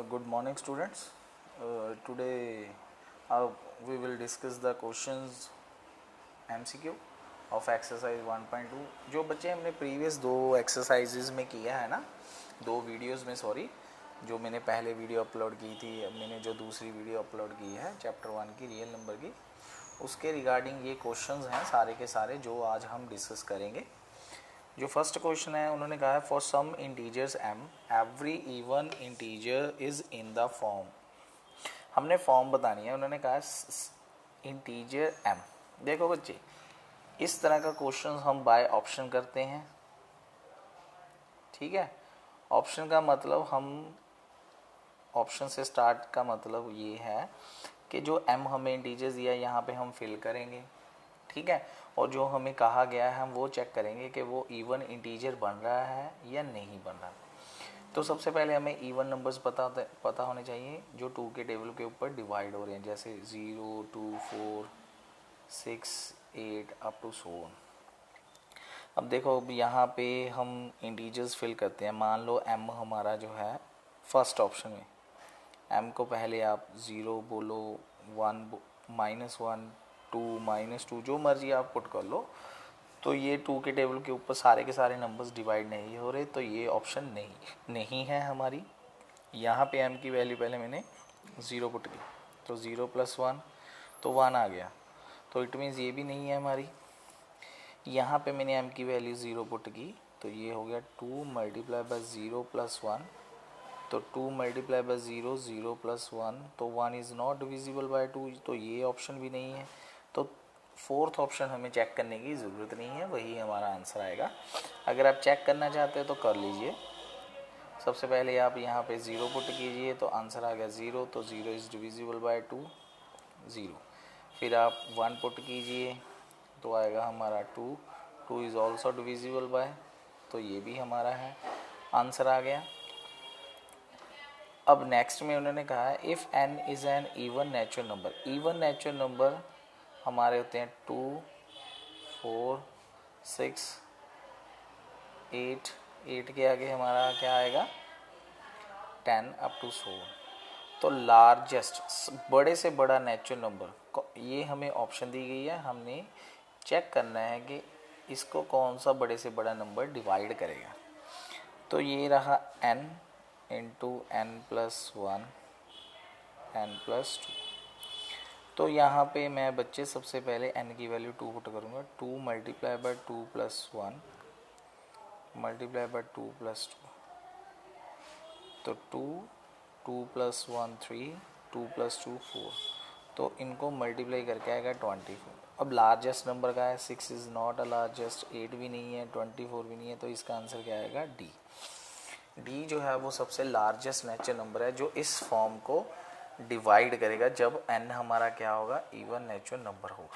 Good morning, students. Today we will discuss the questions MCQ of exercise 1.2 जो बच्चे हमने previous दो exercises में किया है ना, दो वीडियोस में, सॉरी, जो मैंने पहले वीडियो अपलोड की थी, अब मैंने जो दूसरी वीडियो अपलोड की है चैप्टर 1 की रियल नंबर की, उसके रिगार्डिंग ये क्वेश्चंस हैं सारे के सारे जो आज हम डिस्कस करेंगे। जो फर्स्ट क्वेश्चन है उन्होंने कहा है for some integers m every even integer is in the form. हमने फॉर्म बतानी है। उन्होंने कहा इंटीजर m। देखो बच्चे, इस तरह का क्वेश्चन हम बाय ऑप्शन करते हैं, ठीक है। ऑप्शन का मतलब, हम ऑप्शन से स्टार्ट का मतलब ये है कि जो m हमें इंटीजर्स दिया यहाँ पे हम फिल करेंगे, ठीक है। और जो हमें कहा गया है हम वो चेक करेंगे कि वो इवन इंटीजर बन रहा है या नहीं बन रहा। तो सबसे पहले हमें इवन नंबर्स पता होने चाहिए जो 2 के टेबल के ऊपर डिवाइड हो रहे हैं, जैसे 0, 2, 4, 6, 8 अप टू सो ऑन। अब देखो, अब यहाँ पे हम इंटीजर्स फिल करते हैं। मान लो m हमारा जो है फर्स्ट ऑप्शन में, m को पहले आप 0 बोलो, 1, -1, 2, -2, जो मर्जी आप पुट कर लो। तो ये 2 के टेबल के ऊपर सारे के सारे नंबर्स डिवाइड नहीं हो रहे, तो ये ऑप्शन नहीं है हमारी। यहाँ पे m की वैल्यू पहले मैंने 0 पुट की, तो 0 + 1 तो 1 आ गया, तो इट मीन्स ये भी नहीं है हमारी। यहाँ पे मैंने m की वैल्यू 0 पुट की, तो ये हो गया 2 × 0 + 1, तो 2 × 0, 0 + 1, तो 1 इज़ नॉट डिविजिबल बाय 2, तो ये ऑप्शन भी नहीं है। तो फोर्थ ऑप्शन हमें चेक करने की ज़रूरत नहीं है, वही हमारा आंसर आएगा। अगर आप चेक करना चाहते हैं तो कर लीजिए। सबसे पहले आप यहाँ पे 0 पुट कीजिए, तो आंसर आ गया 0, तो 0 इज़ डिविजिबल बाय 2, 0। फिर आप 1 पुट कीजिए, तो आएगा हमारा 2, 2 इज़ ऑल्सो डिविजिबल बाय, तो ये भी हमारा है, आंसर आ गया। अब नेक्स्ट में उन्होंने कहा है if n is an even natural number. Even natural number हमारे होते हैं 2, 4, 6, 8, 8 के आगे हमारा क्या आएगा 10 अप टू सो। तो लार्जेस्ट, बड़े से बड़ा नेचुरल नंबर, ये हमें ऑप्शन दी गई है, हमने चेक करना है कि इसको कौन सा बड़े से बड़ा नंबर डिवाइड करेगा। तो ये रहा n इंटू n+1, n+2। तो यहाँ पे मैं बच्चे सबसे पहले n की वैल्यू 2 पुट करूँगा, 2 × 2 + 1 × 2 + 2, तो 2, 2 + 1 3, 2 + 2 4, तो इनको मल्टीप्लाई करके आएगा 24। अब लार्जेस्ट नंबर का है, 6 इज़ नॉट अ लार्जेस्ट, 8 भी नहीं है, 24 भी नहीं है, तो इसका आंसर क्या आएगा डी। डी जो है वो सबसे लार्जेस्ट नेचुरल नंबर है जो इस फॉर्म को डिवाइड करेगा जब n हमारा क्या होगा, इवन नेचुरल नंबर होगा।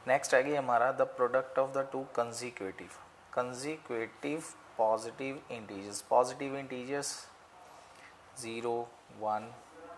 नेक्स्ट आ गई हमारा the product of the two consecutive positive integers. Positive integers 0, 1,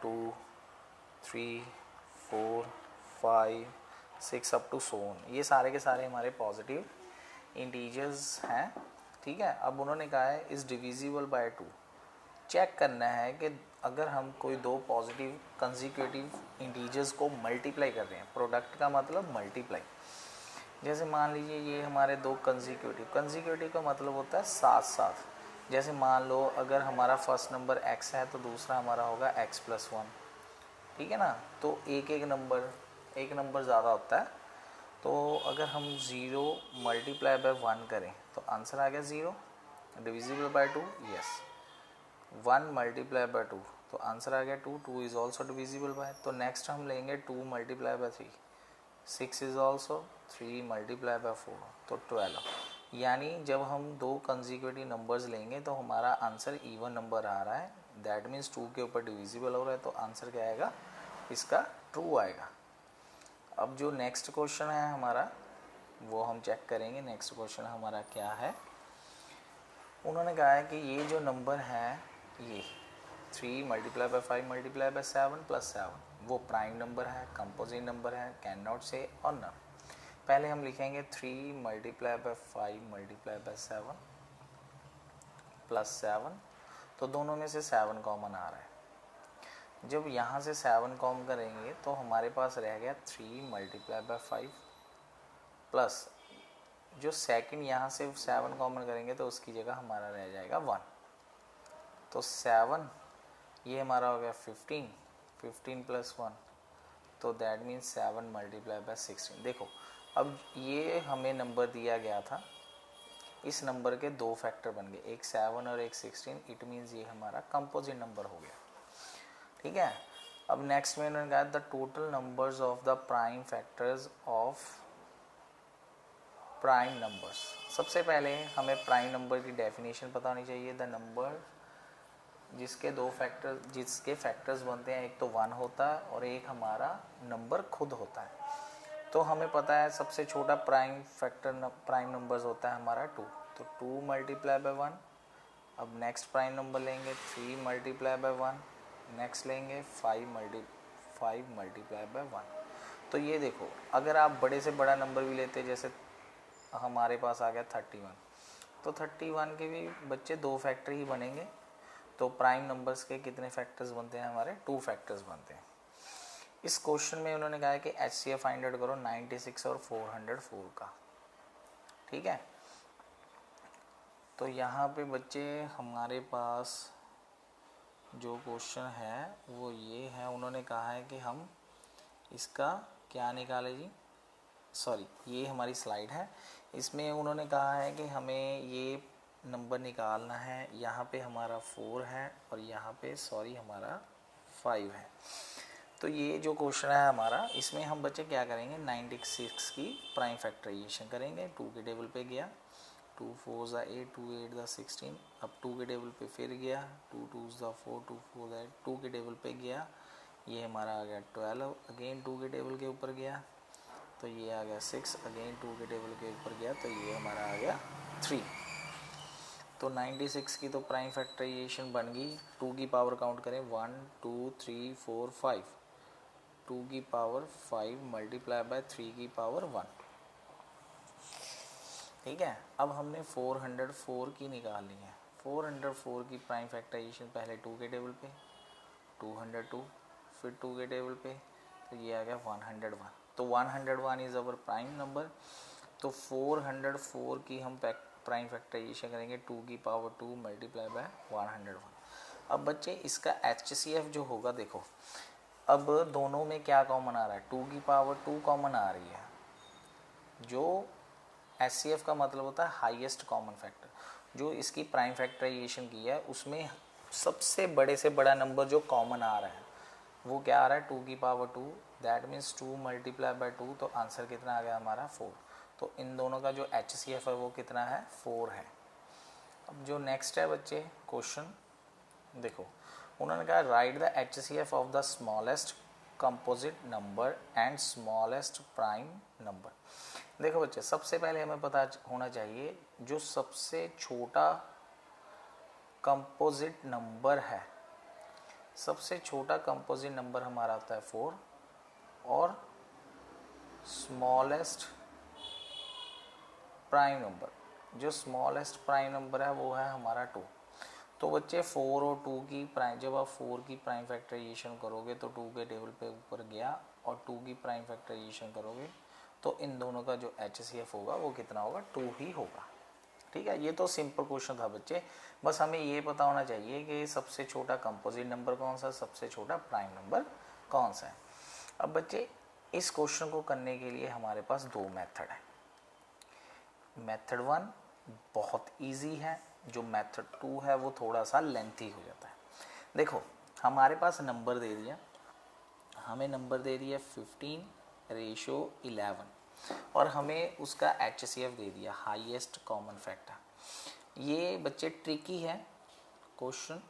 2, 3, 4, 5, 6 up to so on, ये सारे के सारे हमारे पॉजिटिव इंटीजर्स हैं, ठीक है। अब उन्होंने कहा है इज़ डिविजिबल बाय 2। चेक करना है कि अगर हम कोई दो पॉजिटिव कंजिक्यूटिव इंटीजर्स को मल्टीप्लाई कर रहे हैं, प्रोडक्ट का मतलब मल्टीप्लाई। जैसे मान लीजिए ये हमारे दो कंजिक्यूटिव का मतलब होता है साथ साथ। जैसे मान लो अगर हमारा फर्स्ट नंबर x है तो दूसरा हमारा होगा x+1, ठीक है ना। तो एक नंबर ज़्यादा होता है, तो अगर हम 0 × 1 करें तो आंसर आ गया 0, डिविजिबल बाय 2, यस। 1 × 2, तो आंसर आ गया 2, 2 इज़ ऑल्सो डिविजिबल बाय। तो नेक्स्ट हम लेंगे 2 × 3, 6 इज़ ऑल्सो, 3 × 4, तो 12। यानी जब हम दो कंजिक्यूटिव नंबर्स लेंगे तो हमारा आंसर इवन नंबर आ रहा है, दैट मीन्स 2 के ऊपर डिविजिबल हो रहा है, तो आंसर क्या आएगा इसका, ट्रू आएगा। अब जो नेक्स्ट क्वेश्चन है हमारा वो हम चेक करेंगे। नेक्स्ट क्वेश्चन हमारा क्या है, उन्होंने कहा है कि ये जो नंबर है ये 3 × 5 × 7 + 7 वो प्राइम नंबर है, कंपोजिट नंबर है, कैन नॉट से और नन। पहले हम लिखेंगे 3 × 5 × 7 + 7, तो दोनों में से 7 कॉमन आ रहा है। जब यहाँ से 7 कॉमन करेंगे तो हमारे पास रह गया 3 मल्टीप्लाई बाय 5 प्लस जो सेकंड यहाँ से 7 कॉमन करेंगे तो उसकी जगह हमारा रह जाएगा 1। तो 7 ये हमारा हो गया 15 प्लस 1, तो दैट मीन्स 7 मल्टीप्लाई बाय 16। देखो अब ये हमें नंबर दिया गया था, इस नंबर के 2 फैक्टर बन गए, एक 7 और एक 16। इट मीन्स ये हमारा कंपोजिट नंबर हो गया। ठीक है, अब नेक्स्ट में उन्होंने कहा the total numbers of the prime factors of prime numbers. सबसे पहले हमें प्राइम नंबर की डेफिनेशन पता होनी चाहिए। द नंबर जिसके 2 फैक्टर जिसके फैक्टर्स बनते हैं, एक तो 1 होता है और एक हमारा नंबर खुद होता है। तो हमें पता है सबसे छोटा प्राइम फैक्टर प्राइम नंबर्स होता है हमारा 2, तो 2 मल्टीप्लाई बाय 1। अब नेक्स्ट प्राइम नंबर लेंगे 3 मल्टीप्लाई बाय 1, नेक्स्ट लेंगे 5 मल्टीप्लाई बाय 1। तो ये देखो अगर आप बड़े से बड़ा नंबर भी लेते, जैसे हमारे पास आ गया 31, तो 31 के भी बच्चे 2 फैक्टर ही बनेंगे। तो प्राइम नंबर्स के कितने फैक्टर्स बनते हैं हमारे? 2 फैक्टर्स बनते हैं। इस क्वेश्चन में उन्होंने कहा है कि HCF फाइंड आउट करो 96 और 404 का। ठीक है, तो यहाँ पे बच्चे हमारे पास जो क्वेश्चन है वो ये है, उन्होंने कहा है कि हम इसका क्या निकालें जी। सॉरी, ये हमारी स्लाइड है, इसमें उन्होंने कहा है कि हमें ये नंबर निकालना है। यहाँ पे हमारा 4 है और यहाँ पे हमारा 5 है। तो ये जो क्वेश्चन है हमारा, इसमें हम बच्चे क्या करेंगे, 96 की प्राइम फैक्टराइजेशन करेंगे। 2 के टेबल पे गया, 2 4 8, 2 8 16। अब 2 के टेबल पे फिर गया, 2 2 4, 2 4 8, 2 के टेबल पे गया, ये हमारा आ गया 12। अगेन 2 के टेबल के ऊपर गया तो ये आ गया 6। अगेन 2 के टेबल के ऊपर गया तो ये हमारा आ गया 3। तो 96 की तो प्राइम फैक्टराइजेशन बन गई। 2 की पावर काउंट करें, 1 2 3 4 5। 2 की पावर 5 मल्टीप्लाई बाय 3 की पावर 1। ठीक है, अब हमने 404 की निकालनी है। 404 की प्राइम फैक्टराइजेशन पहले 2 के टेबल पे 202, फिर 2 के टेबल पे तो ये आ गया 101। तो 101 इज़ अवर प्राइम नंबर। तो 404 की हम प्राइम फैक्टराइजेशन करेंगे 2 की पावर 2 मल्टीप्लाई बाय 101। अब बच्चे इसका HCF जो होगा, देखो अब दोनों में क्या कॉमन आ रहा है, 2 की पावर 2 कॉमन आ रही है। जो HCF का मतलब होता है हाईएस्ट कॉमन फैक्टर। जो इसकी प्राइम फैक्टराइजेशन की है उसमें सबसे बड़े से बड़ा नंबर जो कॉमन आ रहा है वो क्या आ रहा है, 2 की power 2। That means 2 multiply by 2, तो आंसर कितना आ गया हमारा 4। तो इन दोनों का जो HCF है वो कितना है, 4 है। अब जो नेक्स्ट है बच्चे क्वेश्चन, देखो उन्होंने कहा right the HCF of the smallest composite number and smallest prime number. देखो बच्चे सबसे पहले हमें पता होना चाहिए जो सबसे छोटा कंपोजिट नंबर है, सबसे छोटा कंपोजिट नंबर हमारा आता है 4 और स्मॉलेस्ट प्राइम नंबर, जो स्मॉलेस्ट प्राइम नंबर है वो है हमारा 2। तो बच्चे 4 और 2 की प्राइम, जब आप 4 की प्राइम फैक्टराइजेशन करोगे तो 2 के टेबल पे ऊपर गया और 2 की प्राइम फैक्टराइजेशन करोगे तो इन दोनों का जो HCF होगा वो कितना होगा, 2 ही होगा। ठीक है, ये तो सिंपल क्वेश्चन था बच्चे, बस हमें ये पता होना चाहिए कि सबसे छोटा कंपोजिट नंबर कौन सा, सबसे छोटा प्राइम नंबर कौन सा है। अब बच्चे इस क्वेश्चन को करने के लिए हमारे पास 2 मेथड है। मेथड 1 बहुत इजी है, जो मेथड 2 है वो थोड़ा सा लेंथी हो जाता है। देखो हमारे पास नंबर दे दिया, हमें नंबर दे दिया 15:11 और हमें उसका HCF दे दिया हाईएस्ट कॉमन फैक्टर। ये बच्चे ट्रिकी है क्वेश्चन।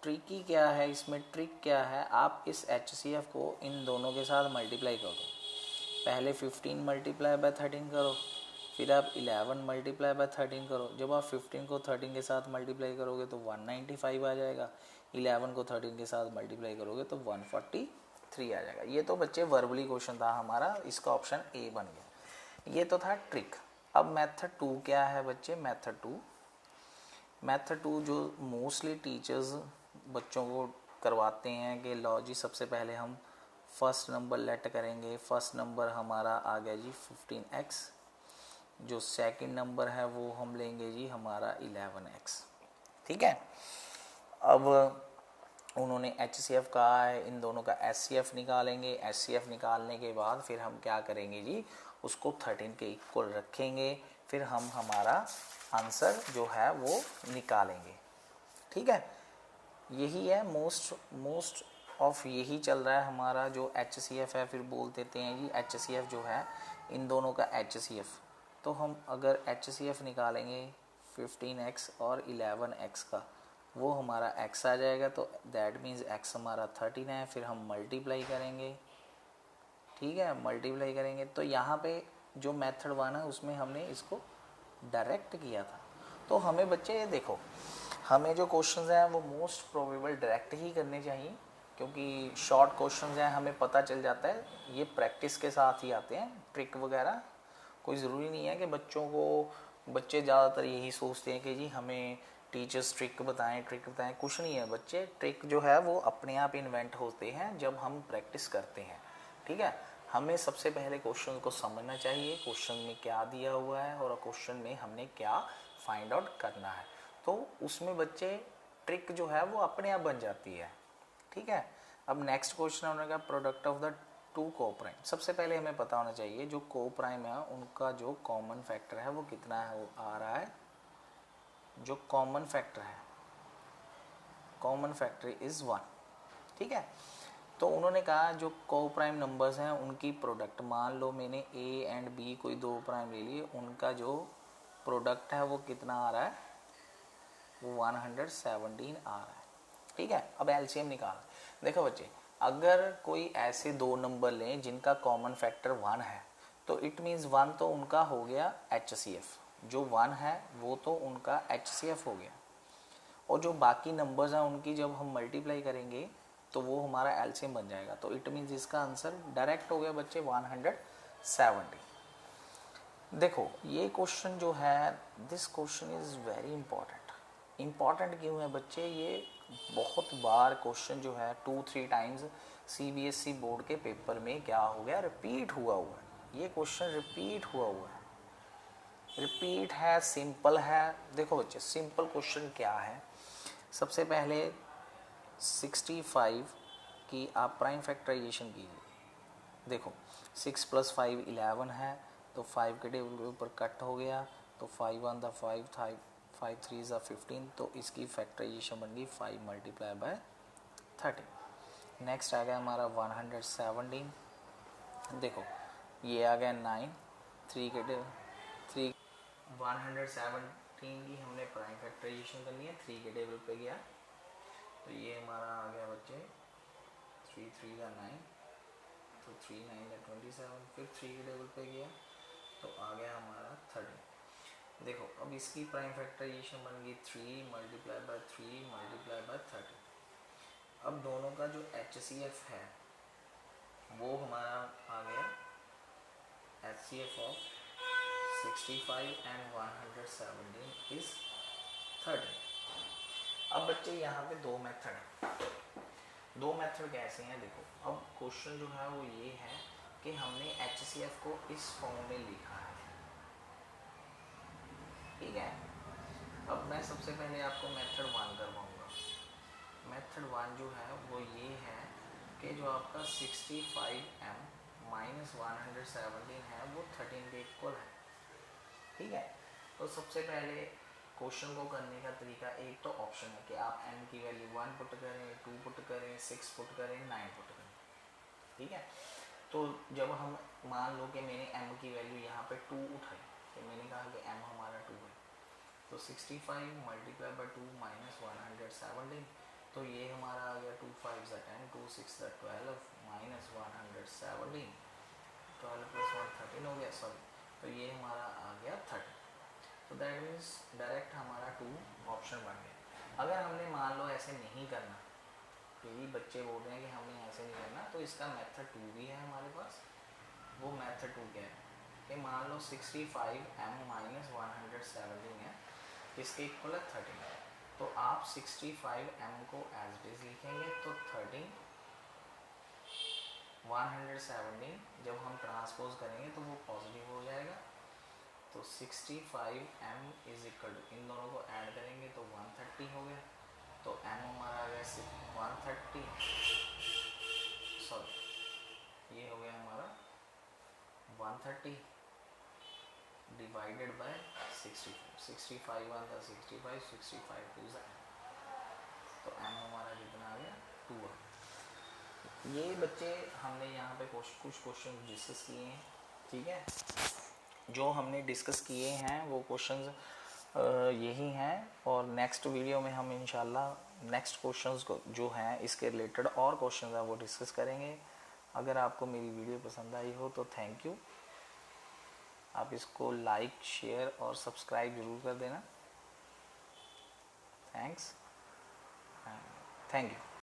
ट्रिकी क्या है इसमें, ट्रिक क्या है, आप इस HCF को इन दोनों के साथ मल्टीप्लाई कर दो। पहले 15 मल्टीप्लाई बाय 13 करो, फिर आप 11 मल्टीप्लाई बाय 13 करो। जब आप 15 को 13 के साथ मल्टीप्लाई करोगे तो 195 आ जाएगा, 11 को 13 के साथ मल्टीप्लाई करोगे तो 143 आ जाएगा। ये तो बच्चे वर्बली क्वेश्चन था हमारा, इसका ऑप्शन ए बन गया। ये तो था ट्रिक। अब मेथड 2 क्या है बच्चे, मेथड 2 मेथड 2 जो मोस्टली टीचर्स बच्चों को करवाते हैं कि लो जी सबसे पहले हम फर्स्ट नंबर लेट करेंगे। फर्स्ट नंबर हमारा आ गया जी 15x, जो सेकंड नंबर है वो हम लेंगे जी हमारा 11x। ठीक है, अब उन्होंने HCF कहा है, इन दोनों का SCF निकालेंगे। SCF निकालने के बाद फिर हम क्या करेंगे जी, उसको 13 के इक्वल रखेंगे, फिर हम हमारा आंसर जो है वो निकालेंगे। ठीक है, यही है मोस्ट ऑफ यही चल रहा है हमारा जो HCF है। फिर बोल देते हैं जी HCF जो है इन दोनों का HCF, तो हम अगर HCF निकालेंगे 15x और 11x का, वो हमारा x आ जाएगा, तो दैट मीन्स x हमारा 13 है। फिर हम मल्टीप्लाई करेंगे, ठीक है, मल्टीप्लाई करेंगे। तो यहाँ पे जो मेथड 1 है उसमें हमने इसको डायरेक्ट किया था। तो हमें बच्चे देखो, हमें जो क्वेश्चंस हैं वो मोस्ट प्रोबेबल डायरेक्ट ही करने चाहिए, क्योंकि शॉर्ट क्वेश्चंस हैं, हमें पता चल जाता है, ये प्रैक्टिस के साथ ही आते हैं। ट्रिक वगैरह कोई ज़रूरी नहीं है कि बच्चे ज़्यादातर यही सोचते हैं कि जी हमें टीचर्स ट्रिक बताएं, कुछ नहीं है बच्चे। ट्रिक जो है वो अपने आप इन्वेंट होते हैं जब हम प्रैक्टिस करते हैं। ठीक है, हमें सबसे पहले क्वेश्चन को समझना चाहिए, क्वेश्चन में क्या दिया हुआ है और क्वेश्चन में हमने क्या फाइंड आउट करना है, तो उसमें बच्चे ट्रिक जो है वो अपने आप बन जाती है। ठीक है, अब नेक्स्ट क्वेश्चन होने का product of the to coprime. सबसे पहले हमें पता होना चाहिए जो कोप्राइम है उनका जो कॉमन फैक्टर है वो कितना है, वो आ रहा है, जो कॉमन फैक्टर है, कॉमन फैक्टर इज 1। ठीक है, तो उन्होंने कहा जो कोप्राइम नंबर्स हैं उनकी प्रोडक्ट, मान लो मैंने A एंड B कोई दो प्राइम ले लिए, उनका जो प्रोडक्ट है वो कितना आ रहा है, वो 117 आ रहा है। ठीक है, अब एलसीएम निकाल। देखो बच्चे, अगर कोई ऐसे दो नंबर लें जिनका कॉमन फैक्टर 1 है, तो इट मीन्स 1 तो उनका हो गया HCF, जो 1 है वो तो उनका HCF हो गया, और जो बाकी नंबर्स हैं उनकी जब हम मल्टीप्लाई करेंगे तो वो हमारा एलसीएम बन जाएगा। तो इट मीन्स इसका आंसर डायरेक्ट हो गया बच्चे 170। देखो ये क्वेश्चन जो है, this question is very important. Important क्यों है बच्चे, ये बहुत बार क्वेश्चन जो है 2-3 टाइम्स CBSE बोर्ड के पेपर में क्या हो गया, रिपीट हुआ है। ये क्वेश्चन रिपीट हुआ है, रिपीट है, सिंपल है। देखो बच्चे, सिंपल क्वेश्चन क्या है, सबसे पहले 65 की आप प्राइम फैक्टराइजेशन कीजिए। देखो 6 + 5 11 है, तो 5 के टेबल के ऊपर कट हो गया, तो 5 1 द 5 था, 5 3 ज़ा 15, तो इसकी फैक्टराइजेशन बन गई 5 × 30। नेक्स्ट आ गया हमारा 117। देखो ये आ गया 9, 3 के टेबल 3 117 की हमने प्राइम फैक्टराइजेशन करनी है, 3 के टेबल पे गया, तो ये हमारा आ गया बच्चे 3 3 का 9, तो 3 9 का 27, फिर 3 के टेबल पे गया तो आ गया हमारा 30। देखो अब इसकी प्राइम फैक्टराइजेशन बन गई 3 × 3 × 30। अब दोनों का जो HCF है वो हमारा आ गया HCF ऑफ 65 एंड 117 इज 30। अब बच्चे यहाँ पे दो मेथड है, दो मेथड कैसे हैं देखो। अब क्वेश्चन जो है वो ये है कि हमने HCF को इस फॉर्म में लिखा है, ठीक है। अब मैं सबसे पहले आपको मेथड 1 करवाऊंगा। मेथड 1 जो है वो ये है कि जो आपका 65m - 117 है वो 13 के इक्वल है, ठीक है। तो सबसे पहले क्वेश्चन को करने का तरीका, एक तो ऑप्शन है कि आप m की वैल्यू 1 पुट करें, 2 पुट करें, 6 पुट करें, 9 पुट करें, ठीक है। तो जब हम मान लो कि मैंने m की वैल्यू यहाँ पे 2 उठाई, तो मैंने कहा कि m हमारा 2 है, तो 65 × 2 - 117, तो ये हमारा आ गया 2 5 ज़ा 10, 2 6 ज़ा 12 - 117, 12 + 1 13 हो गया, सॉरी, तो ये हमारा आ गया 30। तो दैट मीन्स डायरेक्ट हमारा 2 ऑप्शन बन गया। अगर हमने मान लो ऐसे नहीं करना, यही बच्चे बोल रहे हैं कि हमने ऐसे नहीं करना, तो इसका मेथड 2 भी है हमारे पास। वो मेथड 2 क्या है कि मान लो 65m - 117 है, किसके इक्वल है 13। तो आप 65m को एज इट इज लिखेंगे तो 13 117 जब हम ट्रांसपोज करेंगे तो वो पॉजिटिव हो जाएगा। तो 65m इज इक्वल टू, इन दोनों को ऐड करेंगे तो 130 हो गया। तो m हमारा आ गया 130, सॉरी ये हो गया हमारा 130 डिवाइडेड बाय 65 1 था 65, 65 2 है, तो m हमारा कितना आ गया 2। ये बच्चे हमने यहाँ पे कुछ क्वेश्चन डिस्कस किए हैं, ठीक है। जो हमने डिस्कस किए हैं वो क्वेश्चंस यही हैं, और नेक्स्ट वीडियो में हम इंशाल्लाह नेक्स्ट क्वेश्चंस को जो हैं इसके रिलेटेड और क्वेश्चंस हैं वो डिस्कस करेंगे। अगर आपको मेरी वीडियो पसंद आई हो तो थैंक यू, आप इसको लाइक शेयर और सब्सक्राइब ज़रूर कर देना। Thanks, thank you.